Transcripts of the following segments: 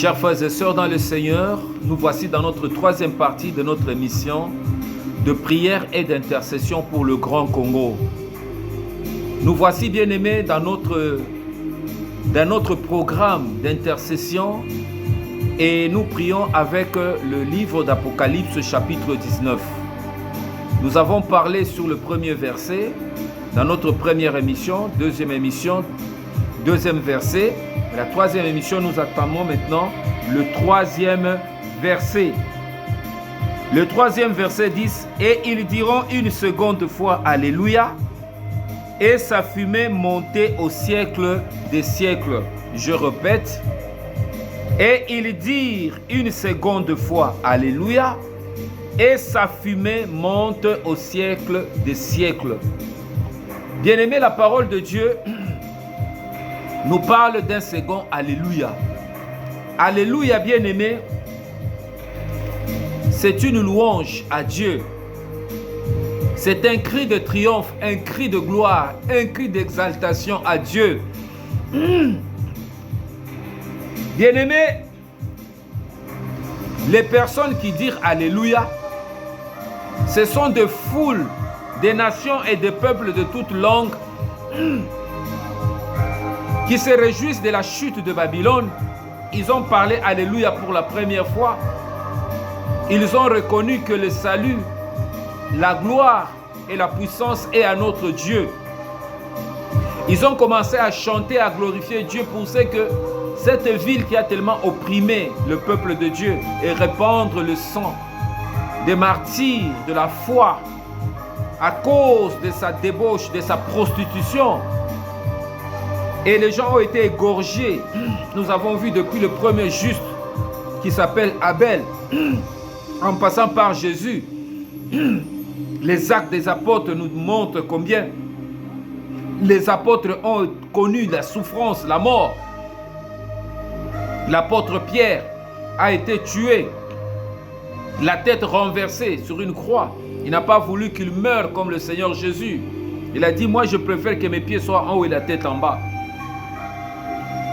Chers frères et sœurs dans le Seigneur, nous voici dans notre troisième partie de notre émission de prière et d'intercession pour le Grand Congo. Nous voici bien-aimés dans notre programme d'intercession et nous prions avec le livre d'Apocalypse chapitre 19. Nous avons parlé sur le premier verset dans notre première émission, deuxième verset. La troisième émission, nous attendons maintenant le troisième verset. Le troisième verset dit « Et ils diront une seconde fois Alléluia, et sa fumée montait au siècle des siècles. » Je répète. « Et ils dirent une seconde fois Alléluia, et sa fumée monte au siècle des siècles. » Bien-aimé, la parole de Dieu nous parle d'un second Alléluia. Alléluia, bien-aimé, c'est une louange à Dieu. C'est un cri de triomphe, un cri de gloire, un cri d'exaltation à Dieu. Bien-aimé, les personnes qui disent Alléluia, ce sont des foules, des nations et des peuples de toutes langues qui se réjouissent de la chute de Babylone. Ils ont parlé Alléluia pour la première fois. Ils ont reconnu que le salut, la gloire et la puissance est à notre Dieu. Ils ont commencé à chanter, à glorifier Dieu pour ce que cette ville qui a tellement opprimé le peuple de Dieu et répandre le sang des martyrs de la foi à cause de sa débauche, de sa prostitution. Et les gens ont été égorgés. Nous avons vu depuis le premier juste qui s'appelle Abel, en passant par Jésus. Les actes des apôtres nous montrent combien les apôtres ont connu la souffrance, la mort. L'apôtre Pierre a été tué, la tête renversée sur une croix. Il n'a pas voulu qu'il meure comme le Seigneur Jésus. Il a dit, moi je préfère que mes pieds soient en haut et la tête en bas.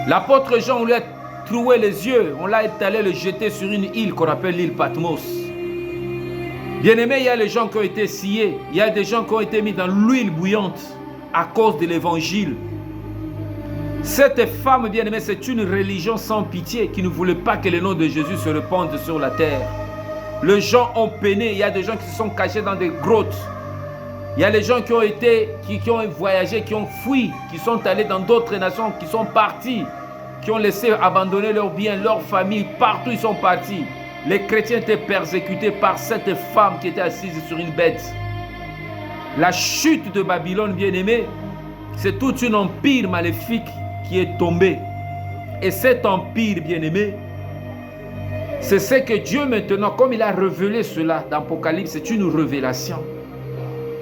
L'apôtre Jean, on lui a troué les yeux, on l'a allé le jeter sur une île qu'on appelle l'île Patmos. Bien-aimé, il y a les gens qui ont été sciés, il y a des gens qui ont été mis dans l'huile bouillante à cause de l'évangile. Cette femme, bien-aimée, c'est une religion sans pitié qui ne voulait pas que le nom de Jésus se répande sur la terre. Les gens ont peiné, il y a des gens qui se sont cachés dans des grottes. Il y a les gens qui ont voyagé, qui ont fui, qui sont allés dans d'autres nations, qui sont partis, qui ont laissé abandonner leurs biens, leurs familles, partout ils sont partis. Les chrétiens étaient persécutés par cette femme qui était assise sur une bête. La chute de Babylone, bien-aimé, c'est tout un empire maléfique qui est tombé. Et cet empire, bien-aimé, c'est ce que Dieu maintenant, comme il a révélé cela dans l'Apocalypse, c'est une révélation.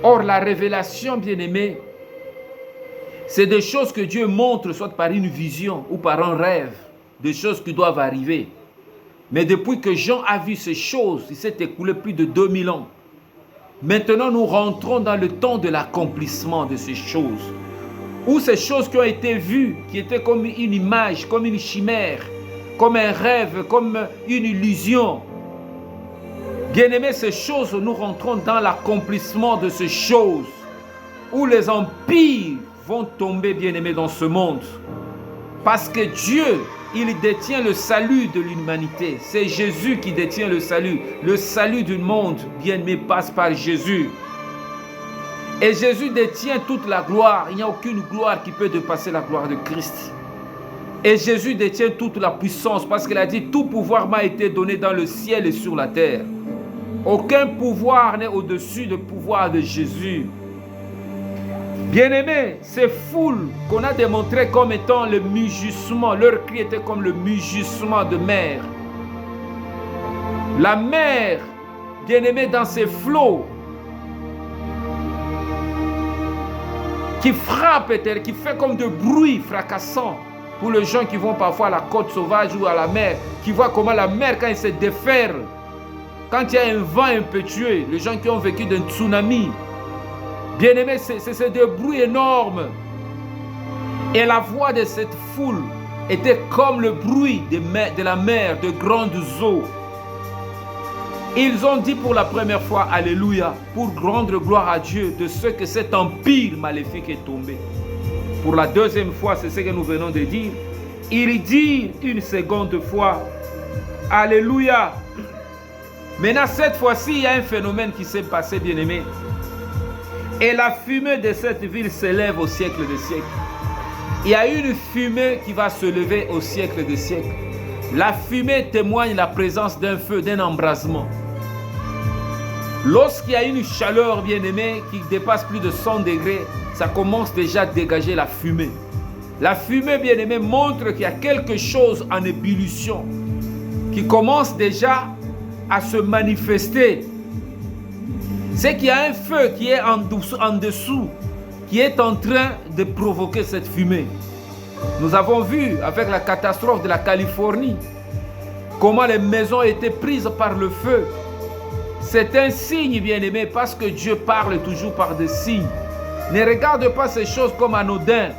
Or, la révélation, bien-aimé, c'est des choses que Dieu montre, soit par une vision ou par un rêve, des choses qui doivent arriver. Mais depuis que Jean a vu ces choses, il s'est écoulé plus de 2000 ans. Maintenant, nous rentrons dans le temps de l'accomplissement de ces choses. Où ces choses qui ont été vues, qui étaient comme une image, comme une chimère, comme un rêve, comme une illusion. Bien-aimés, ces choses, nous rentrons dans l'accomplissement de ces choses, où les empires vont tomber, bien-aimés, dans ce monde. Parce que Dieu, il détient le salut de l'humanité. C'est Jésus qui détient le salut. Le salut du monde, bien-aimé, passe par Jésus. Et Jésus détient toute la gloire. Il n'y a aucune gloire qui peut dépasser la gloire de Christ. Et Jésus détient toute la puissance parce qu'il a dit « Tout pouvoir m'a été donné dans le ciel et sur la terre ». Aucun pouvoir n'est au-dessus du pouvoir de Jésus. Bien-aimés, ces foules qu'on a démontrées comme étant le mugissement, leur cri était comme le mugissement de mer. La mer, bien-aimés, dans ses flots, qui frappe, qui fait comme de bruit fracassant pour les gens qui vont parfois à la côte sauvage ou à la mer, qui voient comment la mer, quand elle se déferle, quand il y a un vent impétueux, les gens qui ont vécu d'un tsunami, bien-aimés, c'est des bruits énormes. Et la voix de cette foule était comme le bruit de la mer, de grandes eaux. Ils ont dit pour la première fois Alléluia, pour rendre gloire à Dieu de ce que cet empire maléfique est tombé. Pour la deuxième fois, c'est ce que nous venons de dire. Ils disent une seconde fois Alléluia. Maintenant, cette fois-ci, il y a un phénomène qui s'est passé, bien-aimé. Et la fumée de cette ville s'élève au siècle des siècles. Il y a une fumée qui va se lever au siècle des siècles. La fumée témoigne la présence d'un feu, d'un embrasement. Lorsqu'il y a une chaleur, bien-aimée, qui dépasse plus de 100 degrés, ça commence déjà à dégager la fumée. La fumée, bien-aimée, montre qu'il y a quelque chose en ébullition qui commence déjà à se manifester. C'est qu'il y a un feu qui est en dessous, qui est en train de provoquer cette fumée. Nous avons vu avec la catastrophe de la Californie comment les maisons étaient prises par le feu. C'est un signe, bien-aimé, parce que Dieu parle toujours par des signes. Ne regarde pas ces choses comme anodines,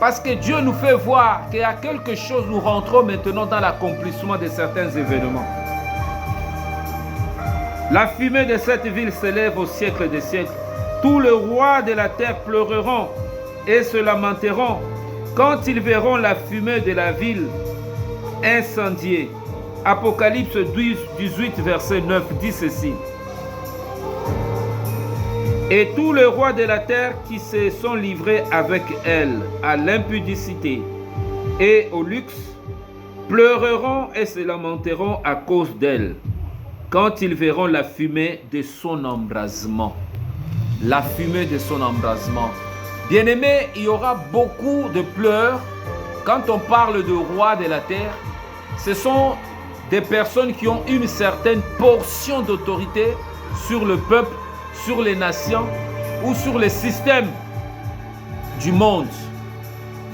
parce que Dieu nous fait voir qu'il y a quelque chose, nous rentrons maintenant dans l'accomplissement de certains événements. La fumée de cette ville s'élève au siècle des siècles. Tous les rois de la terre pleureront et se lamenteront quand ils verront la fumée de la ville incendiée. Apocalypse 18, verset 9 dit ceci. Et tous les rois de la terre qui se sont livrés avec elle à l'impudicité et au luxe pleureront et se lamenteront à cause d'elle quand ils verront la fumée de son embrasement. La fumée de son embrasement. Bien-aimés, il y aura beaucoup de pleurs quand on parle de rois de la terre. Ce sont des personnes qui ont une certaine portion d'autorité sur le peuple, sur les nations ou sur les systèmes du monde.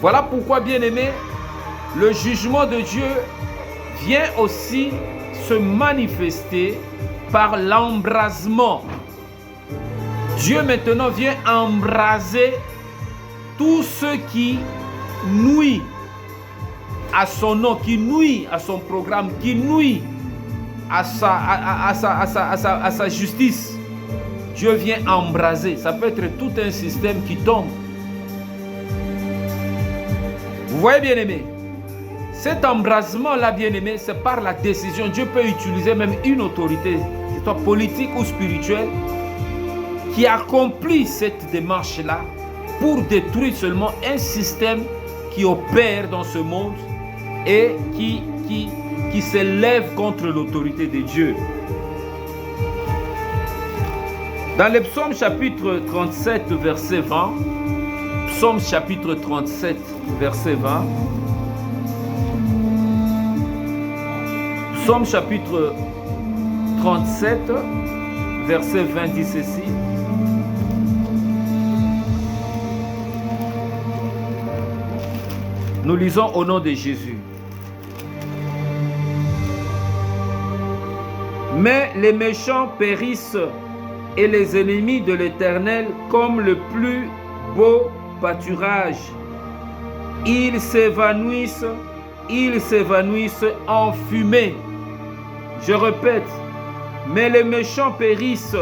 Voilà pourquoi, bien-aimés, le jugement de Dieu vient aussi se manifester par l'embrasement. Dieu maintenant vient embraser tout ce qui nuit à son nom, qui nuit à son programme, qui nuit à sa justice. Dieu vient embraser. Ça peut être tout un système qui tombe. Vous voyez, bien-aimé, cet embrasement-là, bien-aimé, c'est par la décision. Dieu peut utiliser même une autorité, que ce soit politique ou spirituelle, qui accomplit cette démarche-là pour détruire seulement un système qui opère dans ce monde et qui s'élève contre l'autorité de Dieu. Dans le psaume chapitre 37, verset 20, psaume chapitre 37, verset 20, psaume chapitre 37, verset 20 dit ceci. Nous lisons au nom de Jésus. Mais les méchants périssent et les ennemis de l'Éternel comme le plus beau pâturage. Ils s'évanouissent en fumée. Je répète, mais les méchants périssent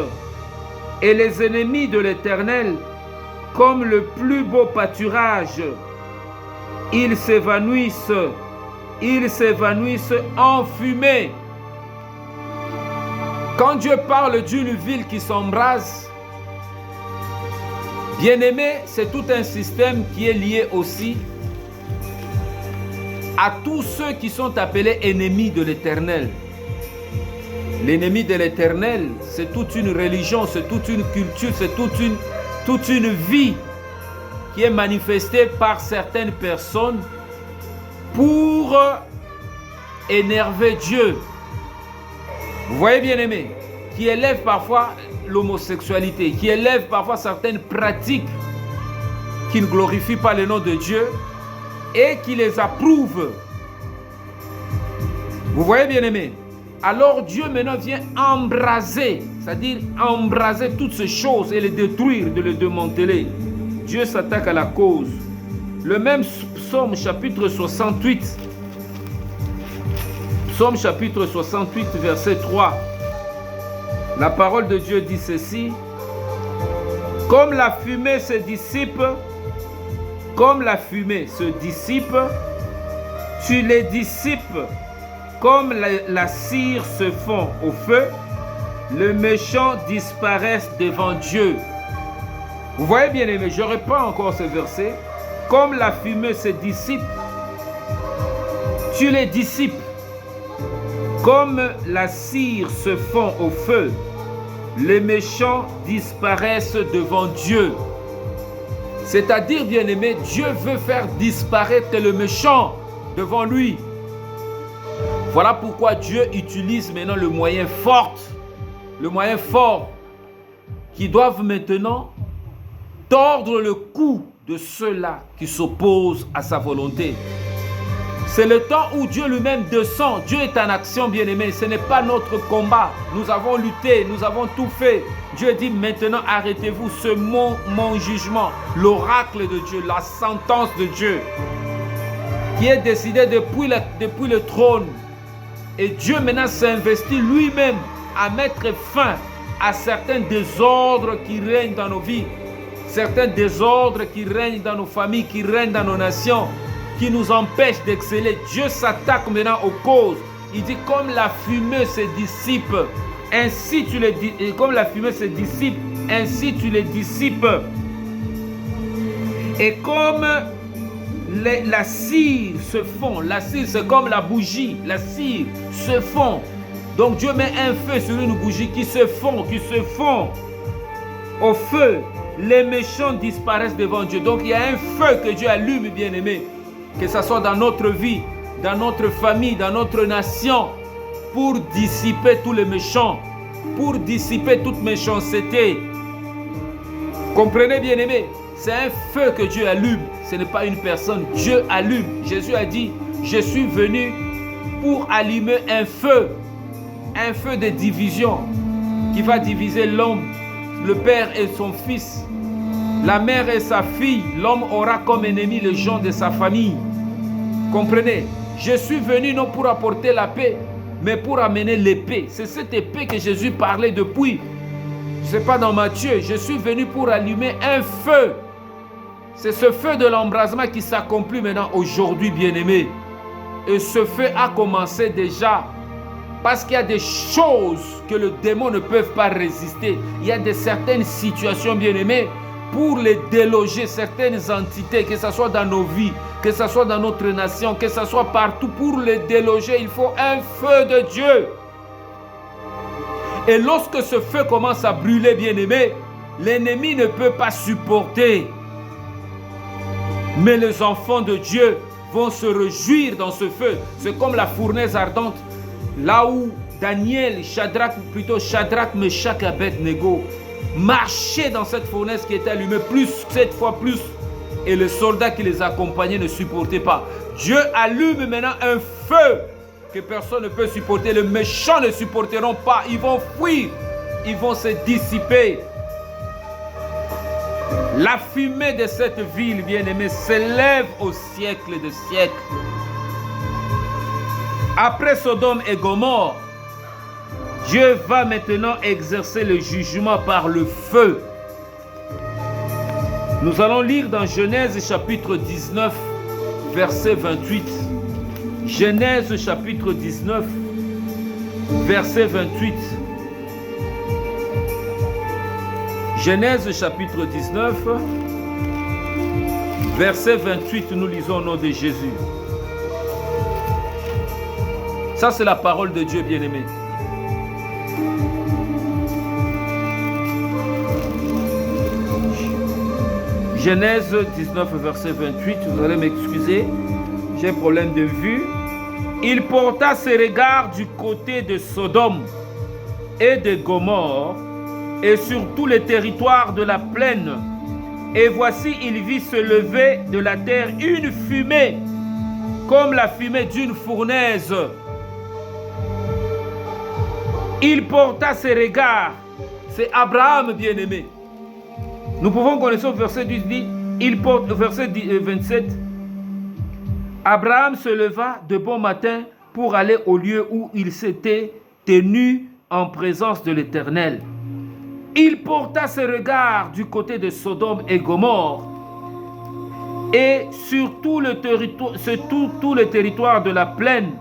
et les ennemis de l'Éternel comme le plus beau pâturage. Ils s'évanouissent en fumée. Quand Dieu parle d'une ville qui s'embrase, bien-aimé, c'est tout un système qui est lié aussi à tous ceux qui sont appelés ennemis de l'Éternel. L'ennemi de l'Éternel, c'est toute une religion, c'est toute une culture, c'est toute une vie qui est manifestée par certaines personnes pour énerver Dieu. Vous voyez, bien-aimé, qui élève parfois l'homosexualité, qui élève parfois certaines pratiques qui ne glorifient pas le nom de Dieu et qui les approuve. Vous voyez, bien-aimé, alors Dieu maintenant vient embraser, c'est-à-dire embraser toutes ces choses et les détruire, de les démanteler. Dieu s'attaque à la cause. Le même Psaume chapitre 68. Psaume chapitre 68, verset 3. La parole de Dieu dit ceci. Comme la fumée se dissipe, tu les dissipes comme la cire se fond au feu, le méchant disparaissent devant Dieu. Vous voyez bien aimé, je reprends encore ce verset. Comme la fumée se dissipe, tu les dissipes. Comme la cire se fond au feu, les méchants disparaissent devant Dieu. C'est-à-dire, bien-aimé, Dieu veut faire disparaître le méchant devant lui. Voilà pourquoi Dieu utilise maintenant le moyen fort qui doivent maintenant tordre le cou de ceux-là qui s'opposent à sa volonté. C'est le temps où Dieu lui-même descend. Dieu est en action, bien-aimé. Ce n'est pas notre combat. Nous avons lutté, nous avons tout fait. Dieu dit maintenant arrêtez-vous. Ce mon jugement, l'oracle de Dieu, la sentence de Dieu qui est décidée depuis le trône. Et Dieu maintenant s'investit lui-même à mettre fin à certains désordres qui règnent dans nos vies. Certains désordres qui règnent dans nos familles, qui règnent dans nos nations, qui nous empêchent d'exceller. Dieu s'attaque maintenant aux causes. Il dit comme la fumée se dissipe, ainsi tu les dissipes. Et comme la cire se fond, la cire c'est comme la bougie, la cire se fond. Donc Dieu met un feu sur une bougie qui se fond au feu. Les méchants disparaissent devant Dieu. Donc il y a un feu que Dieu allume, bien-aimé, que ce soit dans notre vie, dans notre famille, dans notre nation, pour dissiper tous les méchants, pour dissiper toute méchanceté. Comprenez, bien-aimé, c'est un feu que Dieu allume, ce n'est pas une personne. Dieu allume. Jésus a dit, je suis venu pour allumer un feu de division qui va diviser l'homme, le père et son fils, la mère et sa fille. L'homme aura comme ennemi les gens de sa famille. Comprenez? Je suis venu non pour apporter la paix, mais pour amener l'épée. C'est cette épée que Jésus parlait depuis. Ce n'est pas dans Matthieu. Je suis venu pour allumer un feu. C'est ce feu de l'embrasement qui s'accomplit maintenant aujourd'hui, bien-aimés. Et ce feu a commencé déjà. Parce qu'il y a des choses que le démon ne peut pas résister. Il y a certaines situations, bien-aimées, pour les déloger, certaines entités, que ce soit dans nos vies, que ce soit dans notre nation, que ce soit partout, pour les déloger, il faut un feu de Dieu. Et lorsque ce feu commence à brûler, bien-aimé, l'ennemi ne peut pas supporter. Mais les enfants de Dieu vont se réjouir dans ce feu. C'est comme la fournaise ardente. Là où Daniel, Shadrach, Meshach et Abednego marchaient dans cette fournaise qui était allumée cette fois plus. Et les soldats qui les accompagnaient ne supportaient pas. Dieu allume maintenant un feu que personne ne peut supporter. Les méchants ne supporteront pas. Ils vont fuir. Ils vont se dissiper. La fumée de cette ville, bien-aimée, s'élève au siècle des siècles. Après Sodome et Gomorrhe, Dieu va maintenant exercer le jugement par le feu. Nous allons lire dans Genèse chapitre 19, verset 28. Genèse chapitre 19, verset 28. Genèse chapitre 19, verset 28, nous lisons au nom de Jésus. Ça, c'est la parole de Dieu, bien-aimé. Genèse 19, verset 28, vous allez m'excuser, j'ai un problème de vue. Il porta ses regards du côté de Sodome et de Gomorrhe et sur tous les territoires de la plaine. Et voici, il vit se lever de la terre une fumée, comme la fumée d'une fournaise. Il porta ses regards. C'est Abraham, bien-aimé. Nous pouvons connaître au verset 10, verset 27. Abraham se leva de bon matin pour aller au lieu où il s'était tenu en présence de l'Éternel. Il porta ses regards du côté de Sodome et Gomorrhe et sur tout le territoire de la plaine.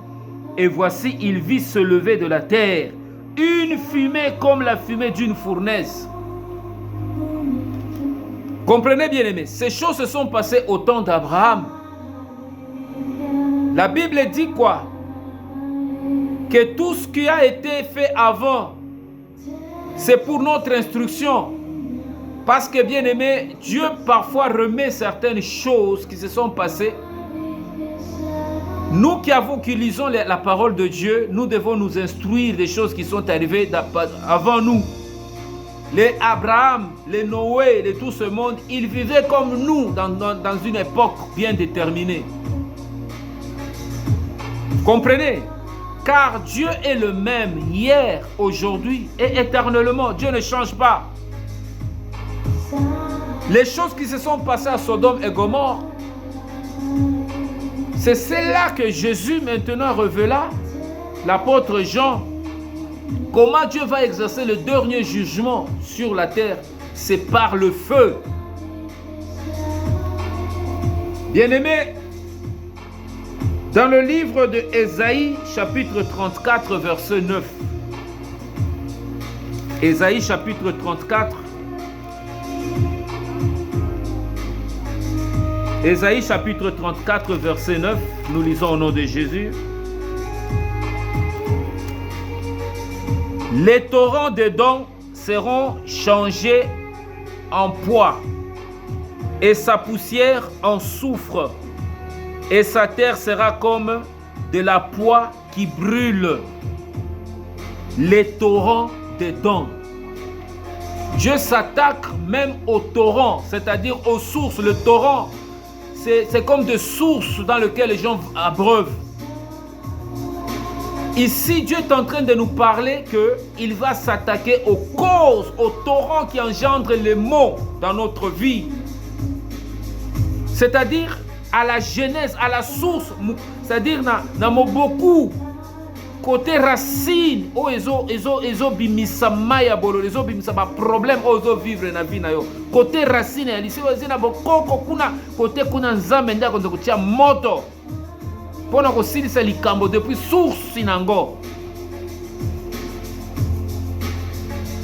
Et voici, il vit se lever de la terre une fumée comme la fumée d'une fournaise. Comprenez bien aimés, ces choses se sont passées au temps d'Abraham. La Bible dit quoi? Que tout ce qui a été fait avant, c'est pour notre instruction. Parce que bien aimé, Dieu parfois remet certaines choses qui se sont passées. Nous qui lisons la parole de Dieu, nous devons nous instruire des choses qui sont arrivées avant nous. Les Abraham, les Noé, de tout ce monde, ils vivaient comme nous dans une époque bien déterminée. Comprenez? Car Dieu est le même hier, aujourd'hui et éternellement. Dieu ne change pas. Les choses qui se sont passées à Sodome et Gomorrhe, c'est cela que Jésus maintenant révéla, l'apôtre Jean. Comment Dieu va exercer le dernier jugement sur la terre? C'est par le feu. Bien-aimés, dans le livre de Ésaïe, chapitre 34, verset 9. Ésaïe, chapitre 34. Ésaïe, chapitre 34, verset 9. Nous lisons au nom de Jésus. Les torrents d'Édom seront changés en poix, et sa poussière en soufre. Et sa terre sera comme de la poix qui brûle. Les torrents d'Édom. Dieu s'attaque même aux torrents, c'est-à-dire aux sources. Le torrent, c'est comme des sources dans lesquelles les gens abreuvent. Ici, Dieu est en train de nous parler qu'il va s'attaquer aux causes, aux torrents qui engendrent les maux dans notre vie. C'est-à-dire à la genèse, à la source, c'est-à-dire dans beaucoup côté racine, oh ezo bimisa maya bolo, ezo bimisa ba problème ozo vivre na vie na yo. Côté racine ya lisi ozo na bokoko kuna côté kuna nzambe nda konzo kutia moto. Pona ko silisa likambo depuis source nango.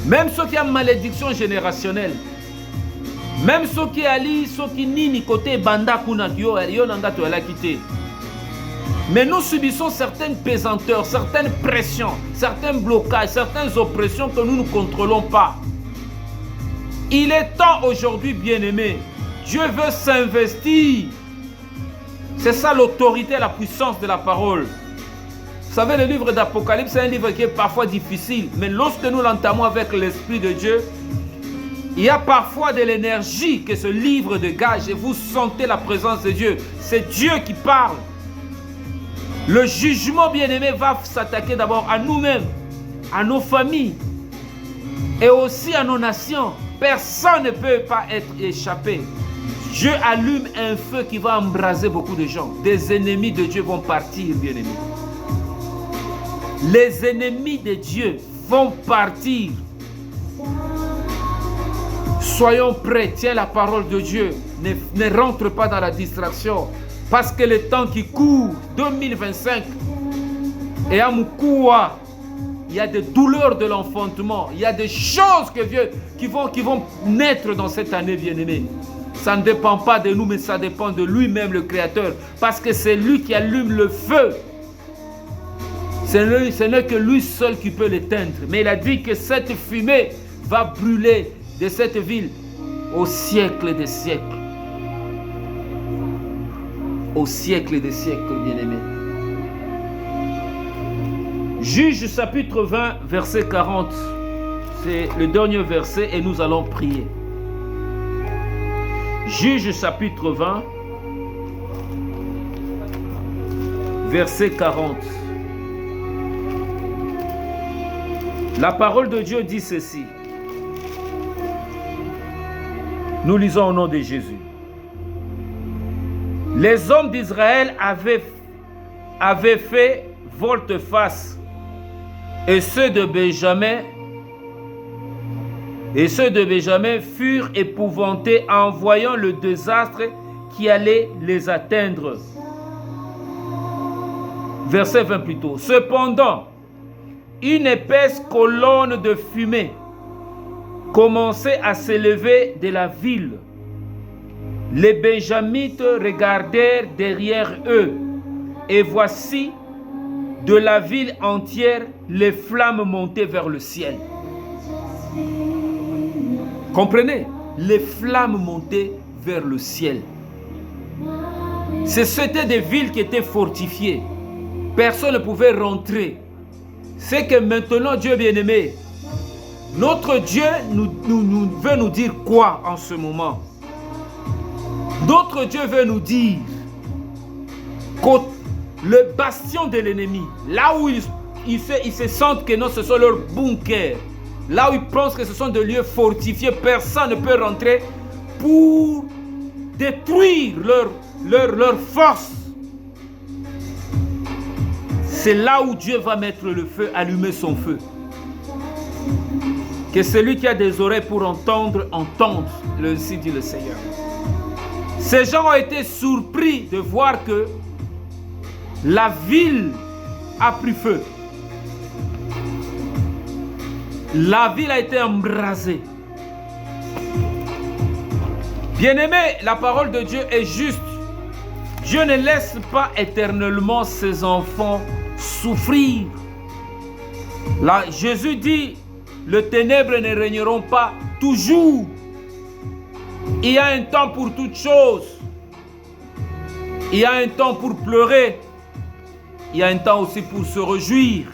Même ceux qui ont malédiction générationnelle. Même ceux qui ali, ceux qui nini côté banda kuna yo nanga to ala quitté. Mais nous subissons certaines pesanteurs, certaines pressions, certains blocages, certaines oppressions que nous ne contrôlons pas. Il est temps aujourd'hui, bien-aimés. Dieu veut s'investir. C'est ça l'autorité, la puissance de la parole. Vous savez, le livre d'Apocalypse, c'est un livre qui est parfois difficile. Mais lorsque nous l'entamons avec l'Esprit de Dieu, il y a parfois de l'énergie que ce livre dégage et vous sentez la présence de Dieu. C'est Dieu qui parle. Le jugement, bien-aimé, va s'attaquer d'abord à nous-mêmes, à nos familles et aussi à nos nations. Personne ne peut pas être échappé. Dieu allume un feu qui va embraser beaucoup de gens. Des ennemis de Dieu vont partir, bien-aimés. Les ennemis de Dieu vont partir. Soyons prêts, tiens la parole de Dieu. Ne rentre pas dans la distraction. Parce que le temps qui court, 2025, et à Moukoua, il y a des douleurs de l'enfantement. Il y a des choses qui vont naître dans cette année, bien-aimée. Ça ne dépend pas de nous, mais ça dépend de lui-même, le Créateur. Parce que c'est lui qui allume le feu. Ce n'est que lui seul qui peut l'éteindre. Mais il a dit que cette fumée va brûler de cette ville au siècle des siècles. Au siècle des siècles, bien-aimés. Juge chapitre 20, verset 40. C'est le dernier verset et nous allons prier. Juge chapitre 20, verset 40. La parole de Dieu dit ceci. Nous lisons au nom de Jésus. Les hommes d'Israël avaient fait volte-face et ceux de Benjamin furent épouvantés en voyant le désastre qui allait les atteindre. Verset 20 plutôt. Cependant, une épaisse colonne de fumée commençait à s'élever de la ville. Les Benjamites regardèrent derrière eux, et voici, de la ville entière, les flammes montaient vers le ciel. Comprenez? Les flammes montaient vers le ciel. C'était des villes qui étaient fortifiées. Personne ne pouvait rentrer. C'est que maintenant, Dieu bien-aimé, notre Dieu veut nous dire quoi en ce moment? Notre Dieu veut nous dire que le bastion de l'ennemi, là où ils se sentent que non, ce sont leurs bunkers, là où ils pensent que ce sont des lieux fortifiés, personne ne peut rentrer pour détruire leur force. C'est là où Dieu va mettre le feu, allumer son feu. Que celui qui a des oreilles pour entendre, entende, ainsi dit le Seigneur. Ces gens ont été surpris de voir que la ville a pris feu. La ville a été embrasée. Bien-aimé, la parole de Dieu est juste. Dieu ne laisse pas éternellement ses enfants souffrir. Là, Jésus dit, les ténèbres ne régneront pas toujours. Il y a un temps pour toutes choses. Il y a un temps pour pleurer. Il y a un temps aussi pour se réjouir.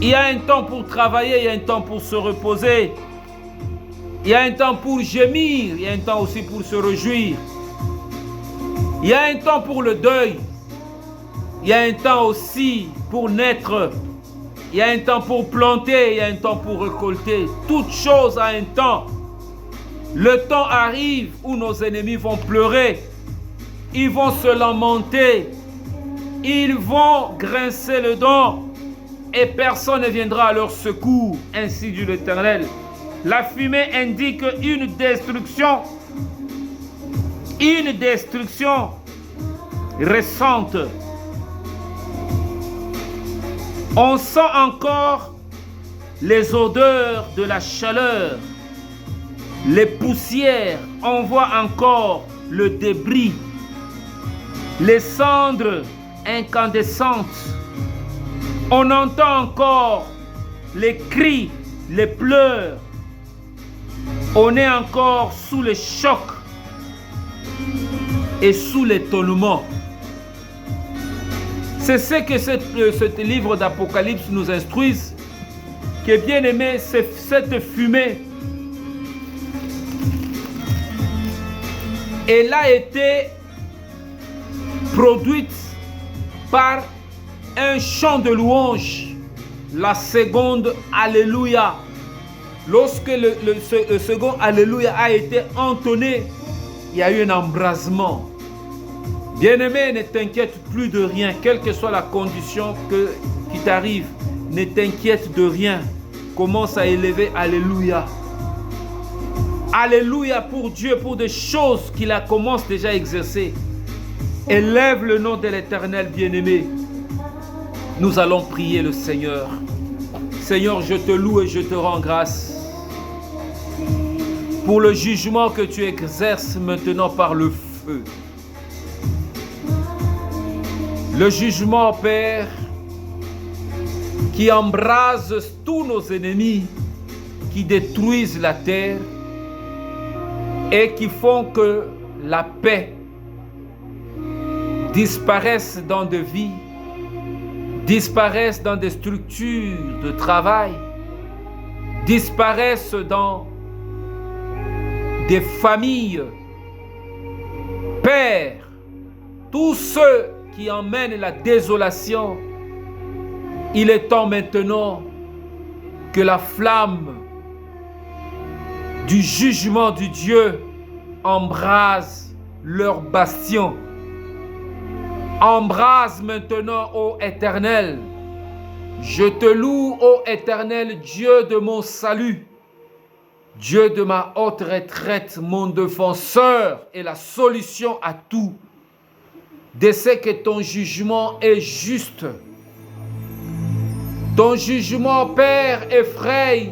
Il y a un temps pour travailler, il y a un temps pour se reposer. Il y a un temps pour gémir, il y a un temps aussi pour se réjouir. Il y a un temps pour le deuil. Il y a un temps aussi pour naître. Il y a un temps pour planter, il y a un temps pour récolter. Toute chose a un temps. Le temps arrive où nos ennemis vont pleurer. Ils vont se lamenter. Ils vont grincer le dent. Et personne ne viendra à leur secours. Ainsi dit l'Éternel. La fumée indique une destruction. Une destruction récente. On sent encore les odeurs de la chaleur, les poussières, on voit encore le débris, les cendres incandescentes. On entend encore les cris, les pleurs. On est encore sous le choc et sous l'étonnement. C'est ce que ce livre d'Apocalypse nous instruise, que bien aimé, cette fumée, elle a été produite par un chant de louange, la seconde Alléluia. Lorsque le second Alléluia a été entonné, il y a eu un embrasement. Bien-aimé, ne t'inquiète plus de rien, quelle que soit la condition qui t'arrive. Ne t'inquiète de rien. Commence à élever Alléluia. Alléluia pour Dieu, pour des choses qu'il commence déjà à exercer. Élève le nom de l'Éternel, bien-aimé. Nous allons prier le Seigneur. Seigneur, je te loue et je te rends grâce pour le jugement que tu exerces maintenant par le feu. Le jugement, Père, qui embrase tous nos ennemis, qui détruisent la terre et qui font que la paix disparaisse dans des vies, disparaisse dans des structures de travail, disparaisse dans des familles. Père, tous ceux qui emmènent la désolation, il est temps maintenant que la flamme du jugement du Dieu embrase leur bastion. Embrase maintenant, ô Éternel. Je te loue, ô Éternel, Dieu de mon salut, Dieu de ma haute retraite, mon défenseur et la solution à tout. De ce que ton jugement est juste. Ton jugement, Père, effraie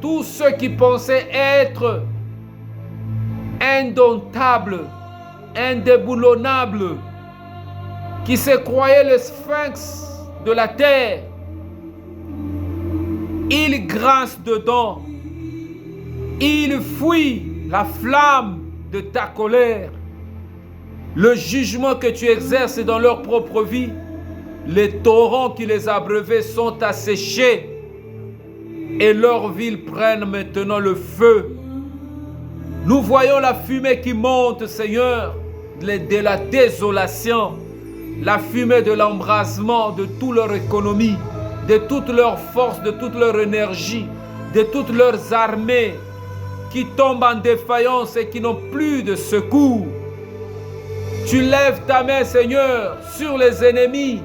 tous ceux qui pensaient être indomptables, indéboulonnables, qui se croyaient le sphinx de la terre. Ils grincent dedans. Ils fuient la flamme de ta colère. Le jugement que tu exerces dans leur propre vie, les torrents qui les abreuvaient sont asséchés et leurs villes prennent maintenant le feu. Nous voyons la fumée qui monte, Seigneur, de la désolation, la fumée de l'embrasement de toute leur économie, de toute leur force, de toute leur énergie, de toutes leurs armées qui tombent en défaillance et qui n'ont plus de secours. Tu lèves ta main, Seigneur, sur les ennemis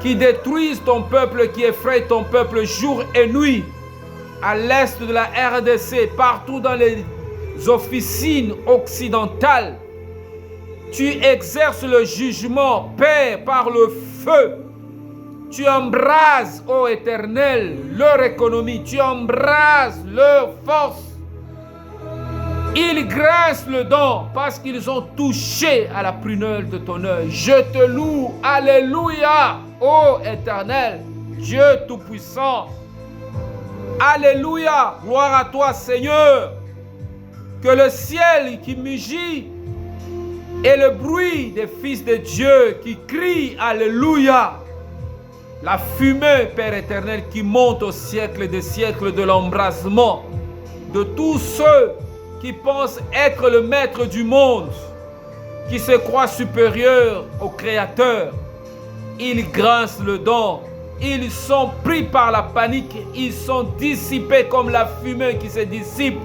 qui détruisent ton peuple, qui effrayent ton peuple jour et nuit, à l'est de la RDC, partout dans les officines occidentales. Tu exerces le jugement, Père, par le feu. Tu embrases, ô Éternel, leur économie. Tu embrases leur force. Ils grincent le dent parce qu'ils ont touché à la prunelle de ton œil. Je te loue. Alléluia, ô Éternel, Dieu Tout-Puissant. Alléluia, gloire à toi, Seigneur. Que le ciel qui mugit et le bruit des fils de Dieu qui crient Alléluia. La fumée, Père éternel, qui monte au siècle des siècles de l'embrasement de tous ceux qui pensent être le maître du monde, qui se croient supérieurs au Créateur. Ils grincent le dent, ils sont pris par la panique, ils sont dissipés comme la fumée qui se dissipe.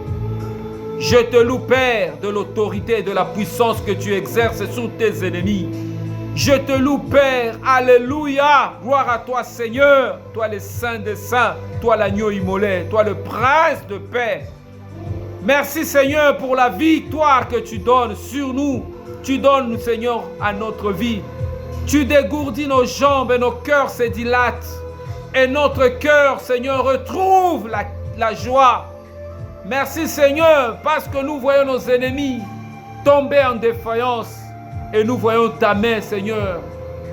Je te loue, Père, de l'autorité et de la puissance que tu exerces sur tes ennemis. Je te loue, Père. Alléluia. Gloire à toi, Seigneur. Toi, le Saint des Saints. Toi, l'agneau immolé. Toi, le Prince de paix. Merci, Seigneur, pour la victoire que tu donnes sur nous. Tu donnes, Seigneur, à notre vie. Tu dégourdis nos jambes et nos cœurs se dilatent. Et notre cœur, Seigneur, retrouve la joie. Merci, Seigneur, parce que nous voyons nos ennemis tomber en défaillance. Et nous voyons ta main, Seigneur,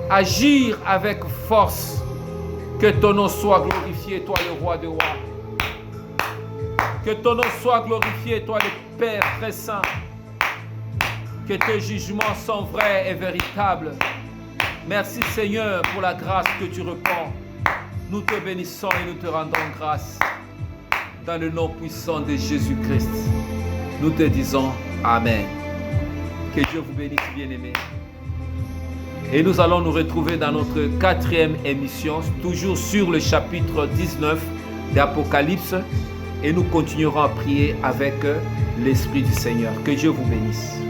agir avec force. Que ton nom soit glorifié, toi le roi des rois. Que ton nom soit glorifié, toi le Père très saint. Que tes jugements sont vrais et véritables. Merci, Seigneur, pour la grâce que tu répands. Nous te bénissons et nous te rendons grâce. Dans le nom puissant de Jésus-Christ, nous te disons Amen. Que Dieu vous bénisse, bien-aimés. Et nous allons nous retrouver dans notre 4e émission, toujours sur le chapitre 19 d'Apocalypse. Et nous continuerons à prier avec l'Esprit du Seigneur. Que Dieu vous bénisse.